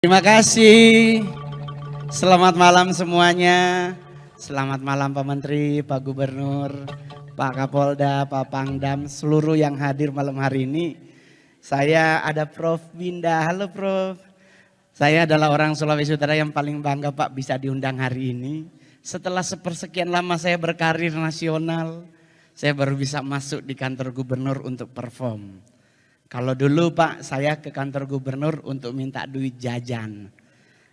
Terima kasih. Selamat malam semuanya. Selamat malam Pak Menteri, Pak Gubernur, Pak Kapolda, Pak Pangdam, seluruh yang hadir malam hari ini. Saya ada Prof. Binda. Halo Prof. Saya adalah orang Sulawesi Utara yang paling bangga Pak bisa diundang hari ini. Setelah sepersekian lama saya berkarir nasional, saya baru bisa masuk di kantor gubernur untuk perform. Kalau dulu Pak, saya ke kantor gubernur untuk minta duit jajan.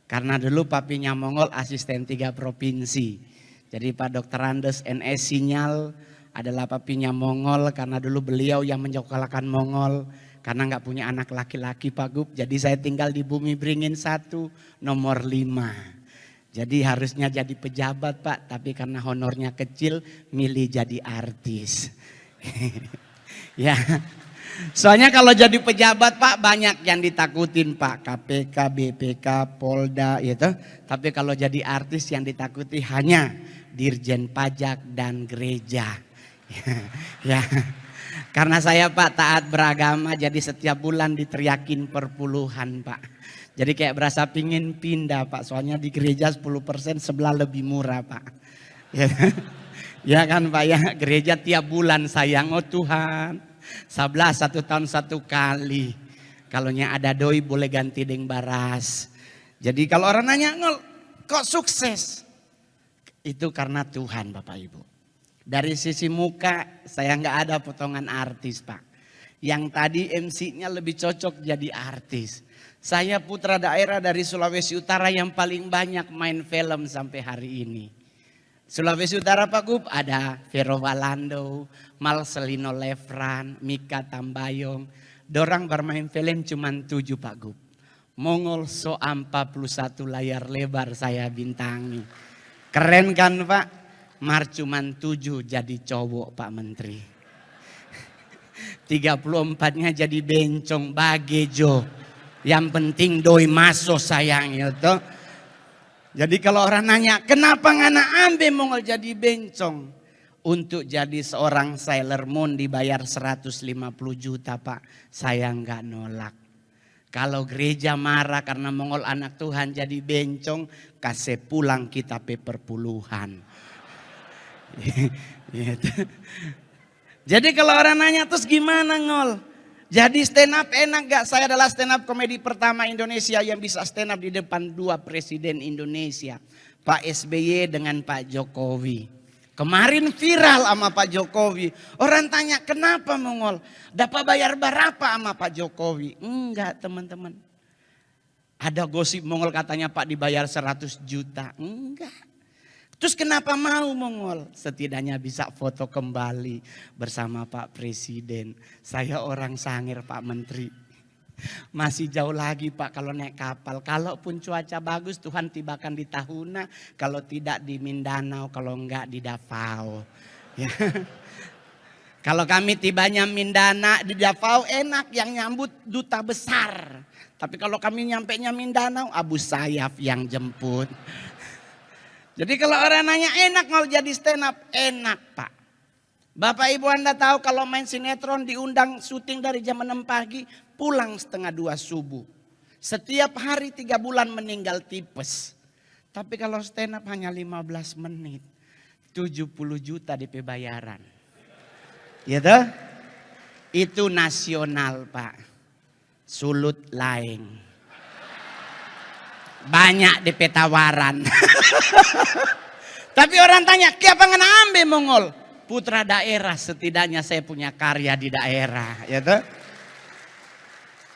Karena dulu papinya Mongol asisten 3 provinsi. Jadi Pak Dr. Andes NS Sinyal adalah papinya Mongol karena dulu beliau yang menjokolkan Mongol. Karena nggak punya anak laki-laki Pak Gub. Jadi saya tinggal di Bumi Beringin 1 nomor 5. Jadi harusnya jadi pejabat Pak, tapi karena honornya kecil milih jadi artis. Ya. Soalnya kalau jadi pejabat Pak banyak yang ditakutin Pak, KPK, BPK, Polda gitu. Tapi kalau jadi artis yang ditakuti hanya Dirjen Pajak dan gereja. Ya. Karena saya Pak taat beragama jadi setiap bulan diteriakin perpuluhan Pak. Jadi kayak berasa pingin pindah Pak, soalnya di gereja 10% sebelah lebih murah Pak. Ya, ya kan Pak ya, gereja tiap bulan sayang oh Tuhan. Sablah 1 tahun 1 kali. Kalaunya ada doi boleh ganti deng baras. Jadi kalau orang nanya Ngol kok sukses? Itu karena Tuhan Bapak Ibu. Dari sisi muka saya nggak ada potongan artis Pak. Yang tadi MC-nya lebih cocok jadi artis. Saya putra daerah dari Sulawesi Utara yang paling banyak main film sampai hari ini. Sulawesi Utara Pak Gub ada Vero Walando, Marcelino Lefran, Mika Tambayong. Dorang bermain film cuma 7 Pak Gub. Mongol so 41 layar lebar saya bintangi. Keren kan Pak? Mar cuma 7 jadi cowok Pak Menteri. 34-nya jadi bencong bagejo. Yang penting doi maso sayang itu. Jadi kalau orang nanya, kenapa ngana ambe Mongol jadi bencong? Untuk jadi seorang Sailor Moon dibayar 150 juta Pak, saya nggak nolak. Kalau gereja marah karena Mongol anak Tuhan jadi bencong, kasih pulang kita perpuluhan. Jadi kalau orang nanya terus gimana Ngol? Jadi stand up enak gak? Saya adalah stand up komedi pertama Indonesia yang bisa stand up di depan 2 presiden Indonesia. Pak SBY dengan Pak Jokowi. Kemarin viral sama Pak Jokowi. Orang tanya kenapa Mongol? Dapat bayar berapa sama Pak Jokowi? Enggak teman-teman. Ada gosip Mongol katanya Pak dibayar 100 juta. Enggak. Terus kenapa mau Mongol? Setidaknya bisa foto kembali bersama Pak Presiden. Saya orang Sangir Pak Menteri. Masih jauh lagi Pak kalau naik kapal. Kalaupun cuaca bagus Tuhan tibakan di Tahuna. Kalau tidak di Mindanao, kalau enggak di Davao. Ya. Kalau kami tibanya di Davao enak yang nyambut duta besar. Tapi kalau kami nyampenya Mindanao, Abu Sayyaf yang jemput. Jadi kalau orang nanya enak mau jadi stand up, enak Pak. Bapak Ibu Anda tahu kalau main sinetron diundang syuting dari jam 6 pagi, pulang setengah 2 subuh. Setiap hari 3 bulan meninggal tipes. Tapi kalau stand up hanya 15 menit, 70 juta DP bayaran. Gitu? Itu nasional Pak. Sulut laeng. Banyak DP tawaran. Tapi orang tanya, kenapa ngana ambe Mongol? Putra daerah, setidaknya saya punya karya di daerah. Gitu?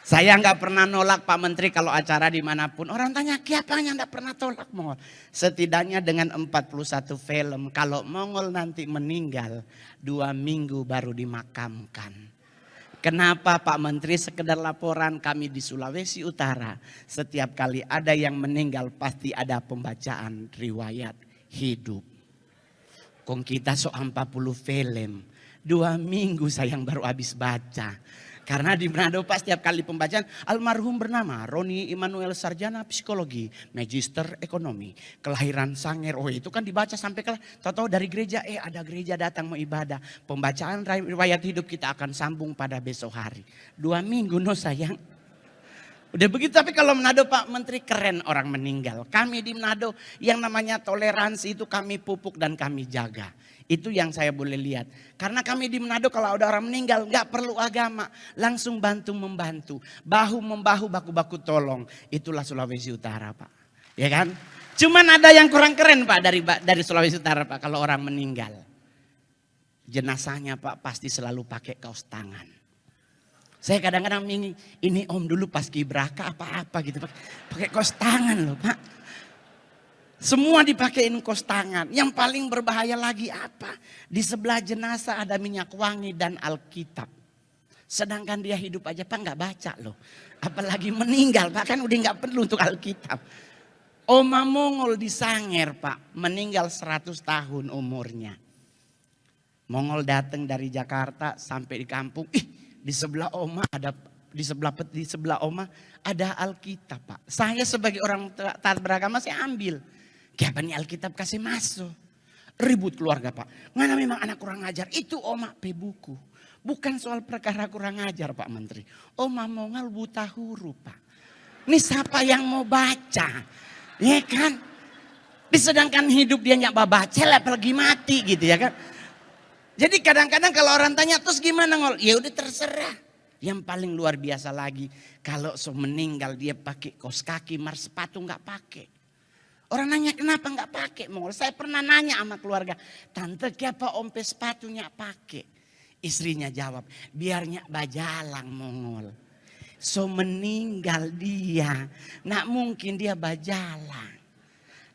Saya nggak pernah nolak Pak Menteri kalau acara dimanapun. Orang tanya, kenapa nggak pernah tolak Mongol? Setidaknya dengan 41 film, kalau Mongol nanti meninggal, 2 minggu baru dimakamkan. Kenapa Pak Menteri? Sekedar laporan kami di Sulawesi Utara. Setiap kali ada yang meninggal pasti ada pembacaan riwayat hidup. Kong kita so 40 film. 2 minggu sayang baru habis baca. Karena di Manado Pak setiap kali pembacaan almarhum bernama Roni Immanuel Sarjana Psikologi, Magister Ekonomi, kelahiran Sangir. Oh itu kan dibaca sampai tahu-tahu dari gereja ada gereja datang mau ibadah. Pembacaan riwayat hidup kita akan sambung pada besok hari. 2 minggu no sayang. Udah begitu, tapi kalau Manado Pak Menteri keren orang meninggal. Kami di Manado yang namanya toleransi itu kami pupuk dan kami jaga. Itu yang saya boleh lihat. Karena kami di Manado kalau ada orang meninggal nggak perlu agama. Langsung bantu-membantu. Bahu-membahu, baku-baku tolong. Itulah Sulawesi Utara Pak. Ya kan? Cuman ada yang kurang keren Pak dari Sulawesi Utara Pak kalau orang meninggal. Jenazahnya Pak pasti selalu pakai kaos tangan. Saya kadang-kadang ini om dulu pas kibraka apa-apa gitu. Pakai kaos tangan loh Pak. Semua dipakein kaos tangan. Yang paling berbahaya lagi apa? Di sebelah jenazah ada minyak wangi dan Alkitab. Sedangkan dia hidup aja Pak nggak baca loh. Apalagi meninggal Pak kan udah nggak perlu untuk Alkitab. Oma Mongol di Sanger Pak. Meninggal 100 tahun umurnya. Mongol datang dari Jakarta sampai di kampung. Di sebelah Oma ada di sebelah Oma ada Alkitab Pak. Saya sebagai orang taat beragama saya ambil. Kenapa nih Alkitab kasih masuk? Ribut keluarga Pak. Mana memang anak kurang ajar. Itu Oma buku. Bukan soal perkara kurang ajar Pak Menteri. Oma Mongol buta huruf Pak. Ini siapa yang mau baca? Ya kan? Sedangkan hidup dia nggak baca apalagi mati gitu ya kan. Jadi kadang-kadang kalau orang tanya terus gimana Ngol? Ya udah terserah. Yang paling luar biasa lagi kalau meninggal dia pakai kaos kaki, sepatu nggak pakai. Orang nanya kenapa nggak pakai Mongol? Saya pernah nanya sama keluarga, tante kenapa ompe sepatunya pakai? Istrinya jawab, biarnya bajalang Mongol. Meninggal dia, nak mungkin dia bajalang.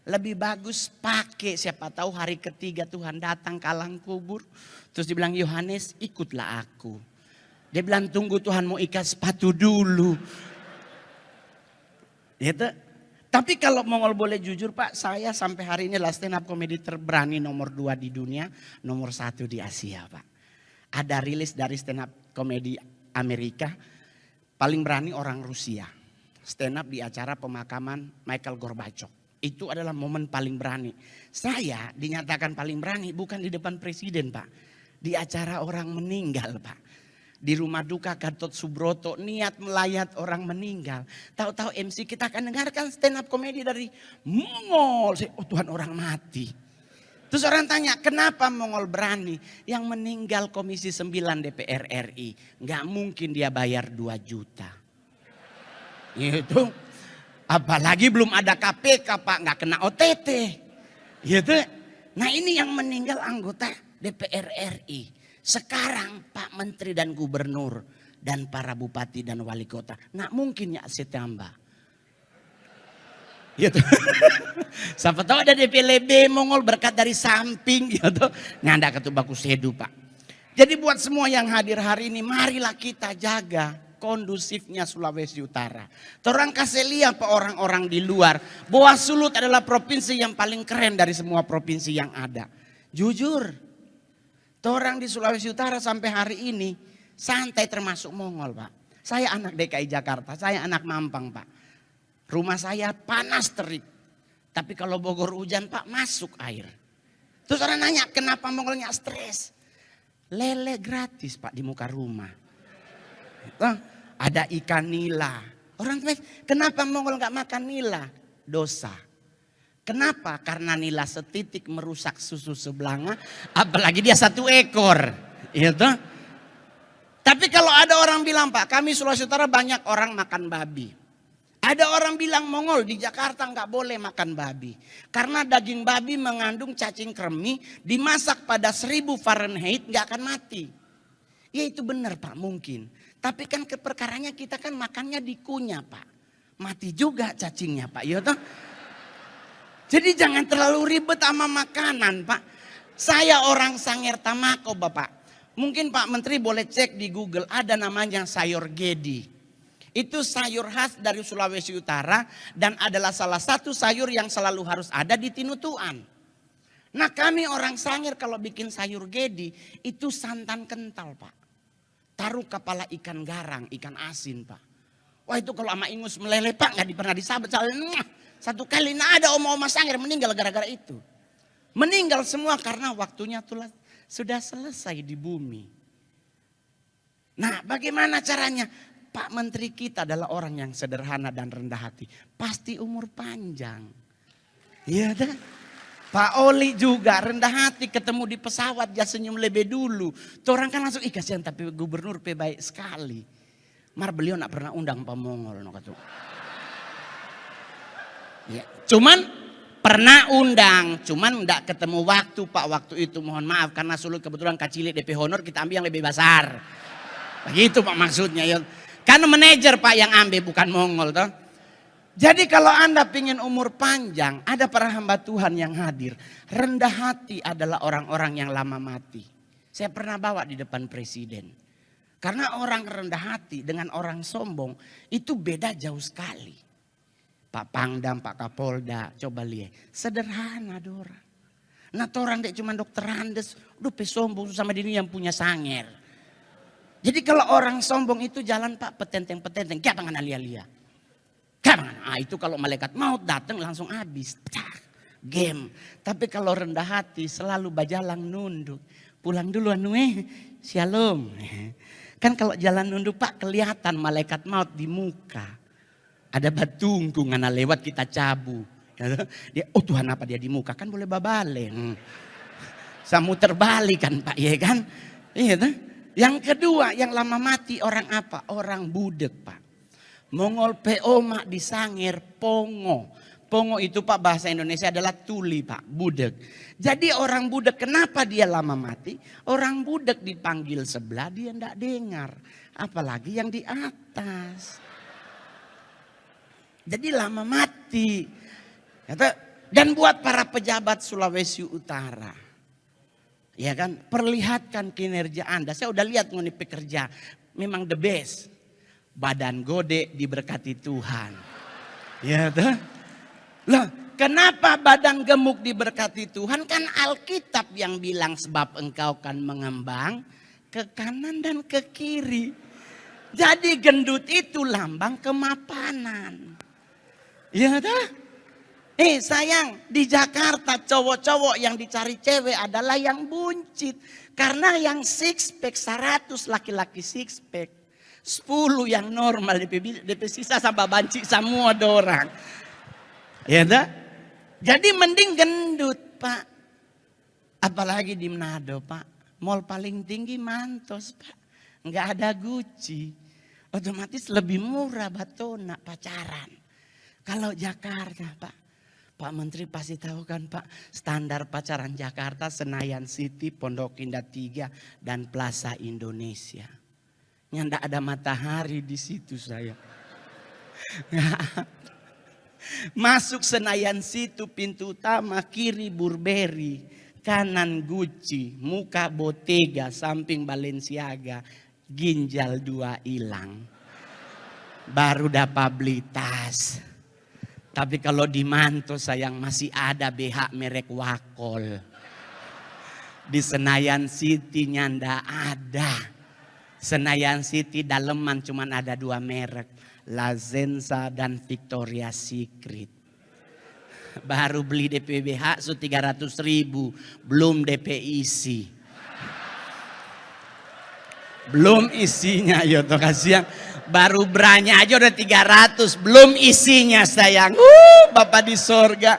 Lebih bagus pakai, siapa tahu hari ketiga Tuhan datang ke alam kubur. Terus dibilang Yohanes ikutlah aku. Dia bilang tunggu Tuhan mau ikat sepatu dulu. Gitu. Tapi kalau Mongol boleh jujur Pak, saya sampai hari ini adalah stand up comedy terberani nomor 2 di dunia, nomor 1 di Asia Pak. Ada rilis dari stand up comedy Amerika, paling berani orang Rusia. Stand up di acara pemakaman Michael Gorbachev. Itu adalah momen paling berani. Saya dinyatakan paling berani bukan di depan presiden Pak. Di acara orang meninggal Pak. Di rumah duka Gatot Subroto niat melayat orang meninggal. Tahu-tahu MC kita akan dengarkan stand up komedi dari Mongol. Oh Tuhan orang mati. Terus orang tanya kenapa Mongol berani? Yang meninggal Komisi 9 DPR RI. Nggak mungkin dia bayar 2 juta. Itu. Apalagi belum ada KPK Pak, nggak kena OTT. Gitu. Nah ini yang meninggal anggota DPR RI. Sekarang Pak Menteri dan Gubernur dan para bupati dan wali kota. Nah mungkin ya setambah. Gitu. Siapa tahu ada DPLB Mongol berkat dari samping gitu. Nganda ketubaku sedu Pak. Jadi buat semua yang hadir hari ini marilah kita jaga kondusifnya Sulawesi Utara. Torang kasih lihat orang-orang di luar bahwa Sulut adalah provinsi yang paling keren dari semua provinsi yang ada. Jujur, torang di Sulawesi Utara sampai hari ini santai termasuk Mongol Pak. Saya anak DKI Jakarta, saya anak Mampang Pak. Rumah saya panas terik. Tapi kalau Bogor hujan Pak masuk air. Terus orang nanya kenapa Mongolnya stres? Lele gratis Pak di muka rumah. Ada ikan nila. Orang kenapa Mongol nggak makan nila? Dosa. Kenapa? Karena nila setitik merusak susu sebelanga. Apalagi dia 1 ekor. Gitu. Tapi kalau ada orang bilang Pak, kami Sulawesi Utara banyak orang makan babi. Ada orang bilang Mongol di Jakarta nggak boleh makan babi. Karena daging babi mengandung cacing kremi. Dimasak pada 1000 Fahrenheit nggak akan mati. Ya itu benar Pak mungkin. Tapi kan perkaranya kita kan makannya dikunyah Pak. Mati juga cacingnya Pak. Ya toh? Jadi jangan terlalu ribet sama makanan Pak. Saya orang Sanger Tamako Bapak. Mungkin Pak Menteri boleh cek di Google. Ada namanya sayur gedi. Itu sayur khas dari Sulawesi Utara. Dan adalah salah satu sayur yang selalu harus ada di Tinutuan. Nah kami orang Sanger kalau bikin sayur gedi. Itu santan kental Pak. Taruh kepala ikan garang, ikan asin Pak. Wah itu kalau sama ingus meleleh Pak gak pernah disabet. Satu kali nah ada oma-oma Sanger meninggal gara-gara itu. Meninggal semua karena waktunya sudah selesai di bumi. Nah bagaimana caranya? Pak Menteri kita adalah orang yang sederhana dan rendah hati. Pasti umur panjang. Iya dah. Pak Oli juga rendah hati, ketemu di pesawat dia senyum lebih dulu. Tuh orang kan langsung, ih kasihan tapi gubernur baik sekali. Mar beliau nak pernah undang Pak Mongol. No, kata. Ya. Cuman pernah undang, cuman enggak ketemu waktu Pak waktu itu, mohon maaf karena sulut kebetulan kacili DP honor kita ambil yang lebih besar. Begitu Pak maksudnya ya. Karena manajer Pak yang ambil bukan Mongol toh. Jadi kalau Anda pingin umur panjang, ada para hamba Tuhan yang hadir. Rendah hati adalah orang-orang yang lama mati. Saya pernah bawa di depan presiden. Karena orang rendah hati dengan orang sombong itu beda jauh sekali. Pak Pangdam, Pak Kapolda, coba lihat. Sederhana orang. Nah orang dek cuma dokter Andes, udah sombong sama diri yang punya sanger. Jadi kalau orang sombong itu jalan Pak petenteng-petenteng, kayak pangan alia-alia. Itu kalau malaikat maut datang langsung habis. Game. Tapi kalau rendah hati selalu bajalang nunduk. Pulang dulu shalom. Kan kalau jalan nunduk Pak kelihatan malaikat maut di muka. Ada batungku ngana lewat kita cabu. Dia, oh Tuhan apa dia di muka kan boleh babalen. Samu terbalik kan Pak ya kan. Iya kan. Yang kedua yang lama mati orang apa? Orang budek Pak. Mongol PO mak disangir pongo. Pongo itu Pak bahasa Indonesia adalah tuli Pak, budek. Jadi orang budek kenapa dia lama mati? Orang budek dipanggil sebelah dia enggak dengar. Apalagi yang di atas. Jadi lama mati. Dan buat para pejabat Sulawesi Utara. Ya kan, perlihatkan kinerja Anda. Saya udah lihat nih pekerja, memang the best. Badan gede diberkati Tuhan. Ya tuh. Loh, kenapa badan gemuk diberkati Tuhan? Kan Alkitab yang bilang sebab engkau kan mengembang ke kanan dan ke kiri. Jadi gendut itu lambang kemapanan. Ya tuh. Sayang, di Jakarta cowok-cowok yang dicari cewek adalah yang buncit. Karena yang six pack 100 laki-laki six pack. 10 yang normal, DP sisa sama banci semua dorang. Ya dah. Jadi mending gendut Pak. Apalagi di Manado Pak. Mall paling tinggi Mantos Pak. Enggak ada Gucci. Otomatis lebih murah batona pacaran. Kalau Jakarta Pak. Pak Menteri pasti tahu kan Pak. Standar pacaran Jakarta Senayan City, Pondok Indah 3 dan Plaza Indonesia. Yang enggak ada matahari di situ saya. Masuk Senayan situ pintu utama, kiri Burberry, kanan Gucci, muka Bottega, samping Balenciaga, ginjal 2 hilang. Baru dapat beli tas. Tapi kalau di Manto sayang masih ada BH merek Wakol. Di Senayan City nyanda ada. Senayan City daleman cuman ada 2 merek. La Zenza dan Victoria's Secret. Baru beli DP BH 300.000. Belum DP isi. Belum isinya ya toh kasihan. Baru branya aja udah 300. Belum isinya sayang. Bapak di sorga.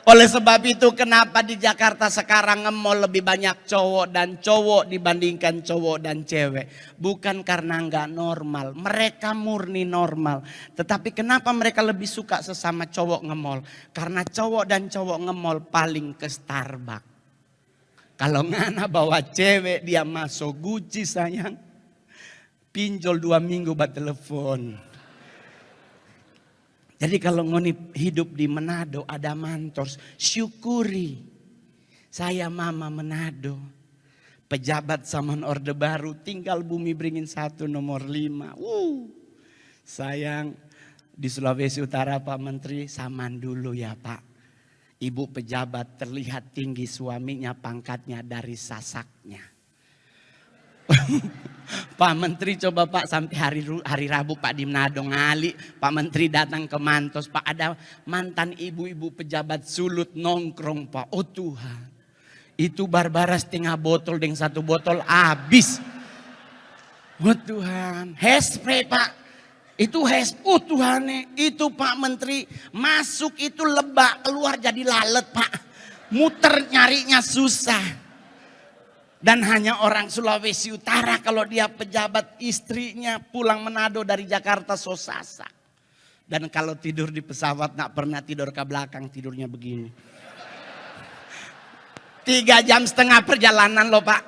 Oleh sebab itu kenapa di Jakarta sekarang nge-mall lebih banyak cowok dan cowok dibandingkan cowok dan cewek. Bukan karena nggak normal, mereka murni normal. Tetapi kenapa mereka lebih suka sesama cowok nge-mall? Karena cowok dan cowok nge-mall paling ke Starbucks. Kalau ngana bawa cewek dia masuk Gucci sayang. Pinjol 2 minggu buat telepon. Jadi kalau ngoni hidup di Manado ada Mantos, syukuri. Saya mama Manado. Pejabat zaman Orde Baru tinggal Bumi Beringin 1 nomor 5. Sayang di Sulawesi Utara Pak Menteri saman dulu ya Pak. Ibu pejabat terlihat tinggi suaminya pangkatnya dari sasaknya. Pak Menteri coba Pak sampai hari Rabu Pak di Manado ngali. Pak Menteri datang ke Mantos. Pak ada mantan ibu-ibu pejabat sulut nongkrong Pak. Oh Tuhan. Itu Barbara setengah botol dengan 1 botol habis. Oh Tuhan. Hairspray Pak. Itu Tuhan, itu Pak Menteri masuk itu lebak, keluar jadi lalet Pak. Muter nyarinya susah. Dan hanya orang Sulawesi Utara kalau dia pejabat, istrinya pulang Manado dari Jakarta sosasa. Dan kalau tidur di pesawat gak pernah tidur ke belakang, tidurnya begini. 3,5 jam perjalanan loh Pak.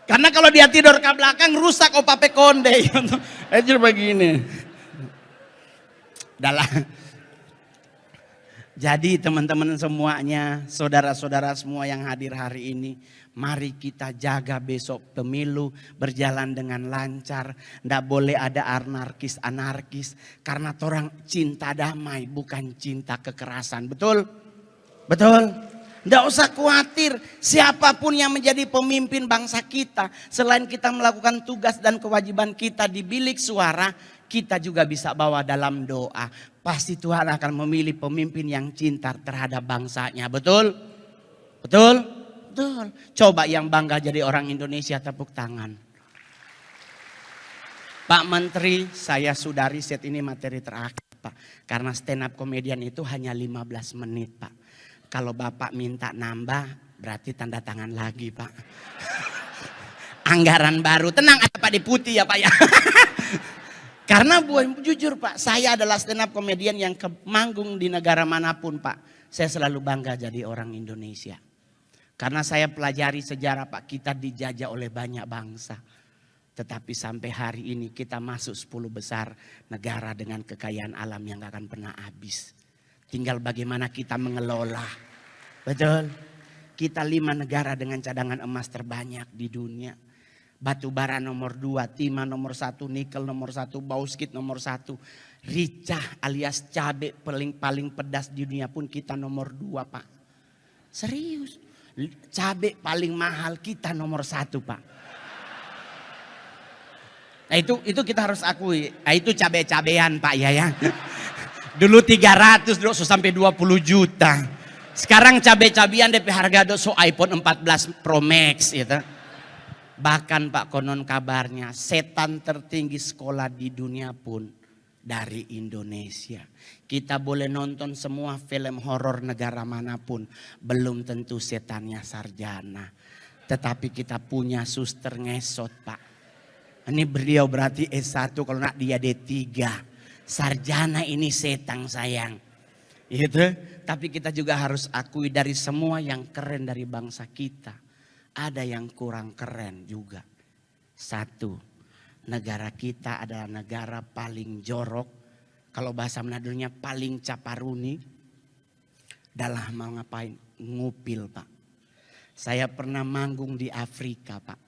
Karena kalau dia tidur ke belakang rusak opape konde. Itu begini. Dalam. Jadi teman-teman semuanya, saudara-saudara semua yang hadir hari ini, mari kita jaga besok pemilu berjalan dengan lancar. Nggak boleh ada anarkis. Karena orang cinta damai bukan cinta kekerasan. Betul? Betul? Nggak usah khawatir siapapun yang menjadi pemimpin bangsa kita. Selain kita melakukan tugas dan kewajiban kita di bilik suara, kita juga bisa bawa dalam doa. Pasti Tuhan akan memilih pemimpin yang cinta terhadap bangsanya. Betul? Betul? Betul. Coba yang bangga jadi orang Indonesia tepuk tangan. Pak Menteri, saya sudah riset ini materi terakhir Pak. Karena stand up komedian itu hanya 15 menit Pak. Kalau Bapak minta nambah berarti tanda tangan lagi Pak. Anggaran baru. Tenang ada Pak Deputi ya Pak ya. Karena jujur Pak, saya adalah stand up komedian yang manggung di negara manapun Pak. Saya selalu bangga jadi orang Indonesia. Karena saya pelajari sejarah Pak, kita dijajah oleh banyak bangsa. Tetapi sampai hari ini kita masuk 10 besar negara dengan kekayaan alam yang gak akan pernah habis. Tinggal bagaimana kita mengelola. Betul? Kita 5 negara dengan cadangan emas terbanyak di dunia. Batu bara nomor 2, timah nomor 1, nikel nomor 1, bauxit nomor 1. Ricah alias cabai paling pedas di dunia pun kita nomor 2 Pak. Serius. Cabai paling mahal kita nomor 1 Pak. Nah itu kita harus akui. Nah, itu cabai-cabean Pak ya. Dulu 300 dulu sampai 20 juta. Sekarang cabai-cabean DP harga doso iPhone 14 Pro Max gitu. Bahkan Pak konon kabarnya setan tertinggi sekolah di dunia pun dari Indonesia. Kita boleh nonton semua film horor negara manapun. Belum tentu setannya sarjana. Tetapi kita punya suster ngesot Pak. Ini beliau berarti S1 kalau nak dia D3. Sarjana ini setan sayang. Gitu. Tapi kita juga harus akui dari semua yang keren dari bangsa kita. Ada yang kurang keren juga. 1, negara kita adalah negara paling jorok. Kalau bahasa Manadonya paling caparuni. Dalam mau ngapain? Ngupil Pak. Saya pernah manggung di Afrika Pak.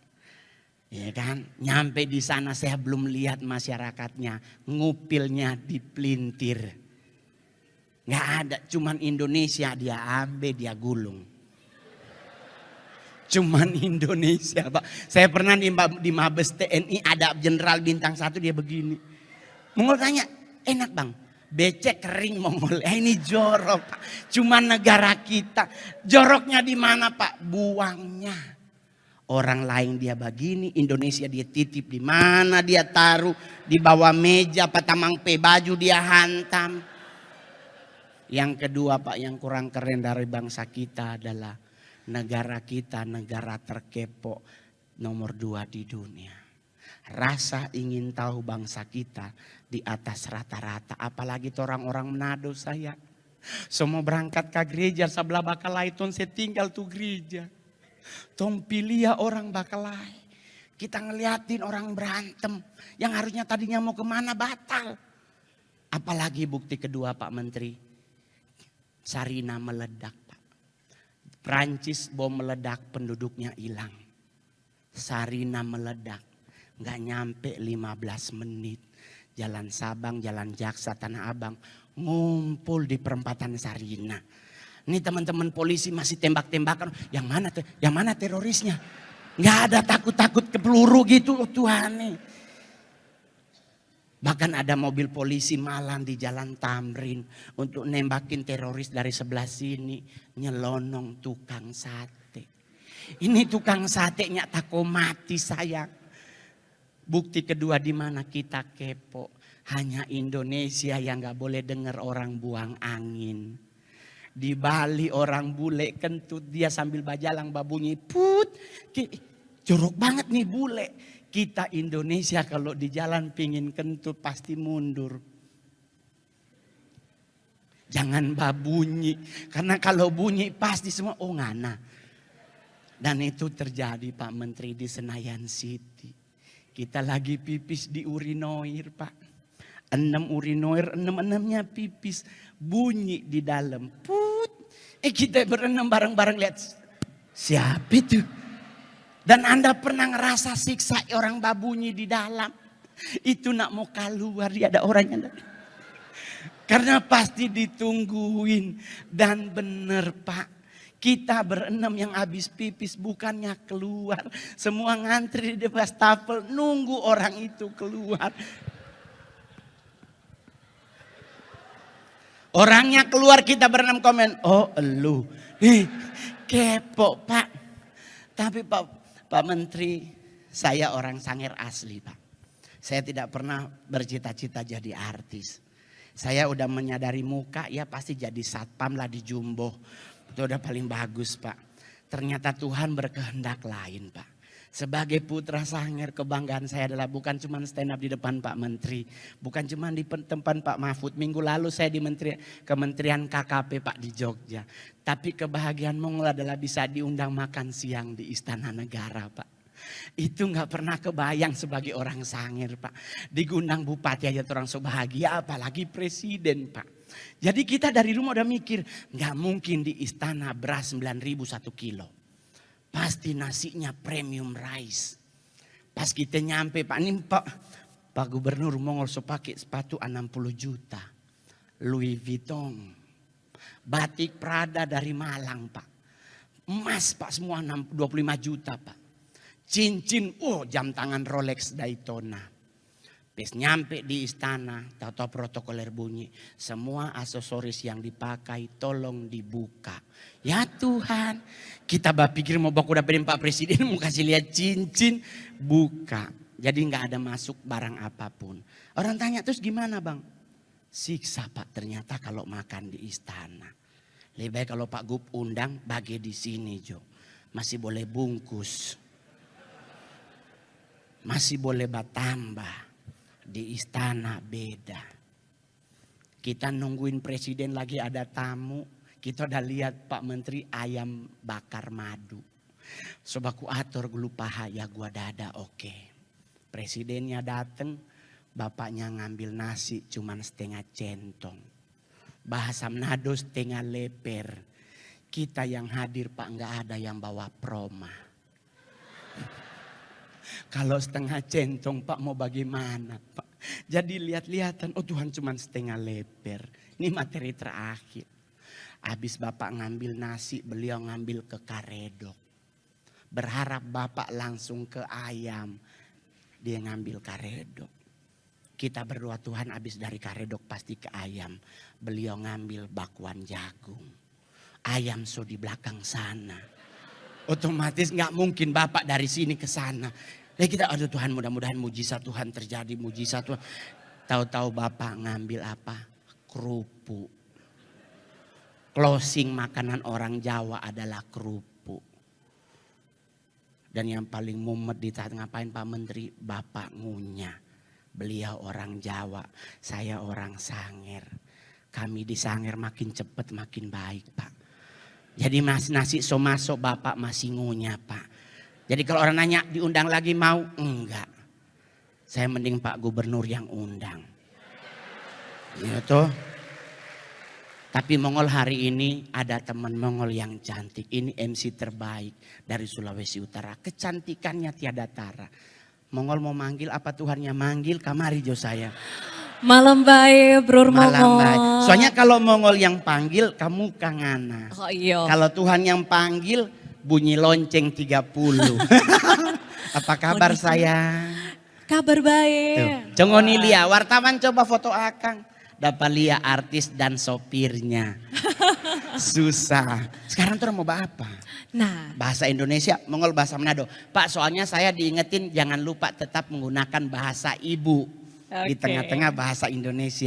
Ya kan? Nyampe di sana saya belum lihat masyarakatnya. Ngupilnya dipelintir. Nggak ada, cuman Indonesia dia ambil, dia gulung. Cuman Indonesia Pak. Saya pernah di Mabes TNI ada jenderal bintang 1 dia begini. Mongol tanya, enak Bang? Becek kering Mongol. Ini jorok Pak. Cuman negara kita. Joroknya di mana Pak? Buangnya. Orang lain dia begini, Indonesia dia titip di mana dia taruh. Di bawah meja, patamang baju dia hantam. Yang kedua Pak yang kurang keren dari bangsa kita adalah negara kita negara terkepo nomor 2 di dunia. Rasa ingin tahu bangsa kita di atas rata-rata. Apalagi orang-orang Manado saya. Semua berangkat ke gereja sebelah Bakalai ton saya tinggal tuh gereja. Tom pilih orang Bakalai. Kita ngeliatin orang berantem. Yang harusnya tadinya mau kemana batal. Apalagi bukti kedua Pak Menteri. Sarina meledak. Prancis bom meledak penduduknya hilang. Sarina meledak. Nggak nyampe 15 menit. Jalan Sabang, Jalan Jaksa, Tanah Abang. Ngumpul di perempatan Sarina. Ini teman-teman polisi masih tembak-tembakan. Yang mana terorisnya? Nggak ada takut-takut ke peluru gitu Tuhan nih. Bahkan ada mobil polisi malam di Jalan Tamrin untuk nembakin teroris dari sebelah sini. Nyelonong tukang sate. Ini tukang satenya tako mati sayang. Bukti kedua di mana kita kepo. Hanya Indonesia yang gak boleh dengar orang buang angin. Di Bali orang bule kentut, dia sambil bajalang babunyi put. Jorok banget nih bule. Kita Indonesia kalau di jalan pingin kentut pasti mundur. Jangan babunyi, karena kalau bunyi pasti semua oh ngana. Dan itu terjadi Pak Menteri di Senayan City. Kita lagi pipis di urinoir Pak. 6 urinoir, 6-6-nya pipis. Bunyi di dalam. Put. Kita berenam bareng-bareng lihat. Siapa itu? Dan Anda pernah ngerasa siksa orang babunyi di dalam. Itu nak mau keluar, dia ada orangnya. Karena pasti ditungguin. Dan benar Pak. Kita berenam yang habis pipis bukannya keluar. Semua ngantri di wastafel nunggu orang itu keluar. Orangnya keluar kita berenam komen. Oh elu. Kepo Pak. Tapi Pak Menteri, saya orang Sangir asli Pak. Saya tidak pernah bercita-cita jadi artis. Saya udah menyadari muka ya pasti jadi satpam lah di Jumbo. Itu udah paling bagus Pak. Ternyata Tuhan berkehendak lain Pak. Sebagai putra Sangir kebanggaan saya adalah bukan cuma stand up di depan Pak Menteri. Bukan cuma di tempat Pak Mahfud. Minggu lalu saya di Kementerian KKP Pak di Jogja. Tapi kebahagiaan Mongol adalah bisa diundang makan siang di Istana Negara Pak. Itu gak pernah kebayang sebagai orang Sangir Pak. Digundang bupati aja orang so bahagia apalagi presiden Pak. Jadi kita dari rumah udah mikir gak mungkin di istana beras 9.000 1 kilo. Pasti nasinya premium rice. Pas kita nyampe Pak ini Pak Gubernur Mongol so pakai sepatu 60 juta. Louis Vuitton. Batik Prada dari Malang Pak. Emas Pak semua 25 juta Pak. Cincin, jam tangan Rolex Daytona. Pas nyampe di istana, tahu-tahu protokoler bunyi. Semua aksesoris yang dipakai tolong dibuka. Ya Tuhan, kita pikir mau baku dapetin Pak Presiden mau kasih lihat cincin. Buka, jadi gak ada masuk barang apapun. Orang tanya terus gimana Bang? Siksa Pak ternyata kalau makan di istana. Lebih baik kalau Pak Gub undang bagi di sini Jo. Masih boleh bungkus. Masih boleh batambah. Di istana beda. Kita nungguin presiden lagi ada tamu. Kita udah lihat Pak Menteri ayam bakar madu. Sobaku atur gelupaha ya gua dada oke. Presidennya dateng. Bapaknya ngambil nasi cuman setengah centong. Bahasa Manado setengah leper. Kita yang hadir Pak nggak ada yang bawa proma. Kalau setengah centong Pak mau bagaimana Pak. Jadi lihat-lihatan oh Tuhan cuma setengah leper. Ini materi terakhir. Habis Bapak ngambil nasi beliau ngambil ke karedok. Berharap Bapak langsung ke ayam. Dia ngambil karedok. Kita berdoa Tuhan habis dari karedok pasti ke ayam. Beliau ngambil bakwan jagung. Ayam so di belakang sana. Otomatis gak mungkin Bapak dari sini ke sana. Kita aduh Tuhan mudah-mudahan mujizat Tuhan terjadi mujizat Tuhan. Tahu-tahu Bapak ngambil apa? Kerupuk. Closing makanan orang Jawa adalah kerupuk. Dan yang paling mumet di saat ngapain Pak Menteri? Bapak ngunyah. Beliau orang Jawa, saya orang Sangir. Kami di Sangir makin cepat makin baik Pak. Jadi nasi so masuk Bapak masih ngunyah Pak. Jadi kalau orang nanya diundang lagi mau? Enggak. Saya mending Pak Gubernur yang undang. Ya toh. Tapi Mongol hari ini ada teman Mongol yang cantik. Ini MC terbaik dari Sulawesi Utara. Kecantikannya tiada tara. Mongol mau manggil apa Tuhannya manggil kamari jo saya. Malam baik Bro Mongol. Malam baik. Soalnya kalau Mongol yang panggil kamu kangana. Oh iya. Kalau Tuhan yang panggil bunyi lonceng 30. Apa kabar sayang? Kabar baik. Congoni Lia, wartawan coba foto Akang. Dapat Lia artis dan sopirnya. Susah. Sekarang tuh mau bahas apa? Nah. Bahasa Indonesia, Mongol bahasa Manado. Pak soalnya saya diingetin jangan lupa tetap menggunakan bahasa ibu. di Oke. tengah-tengah bahasa Indonesia.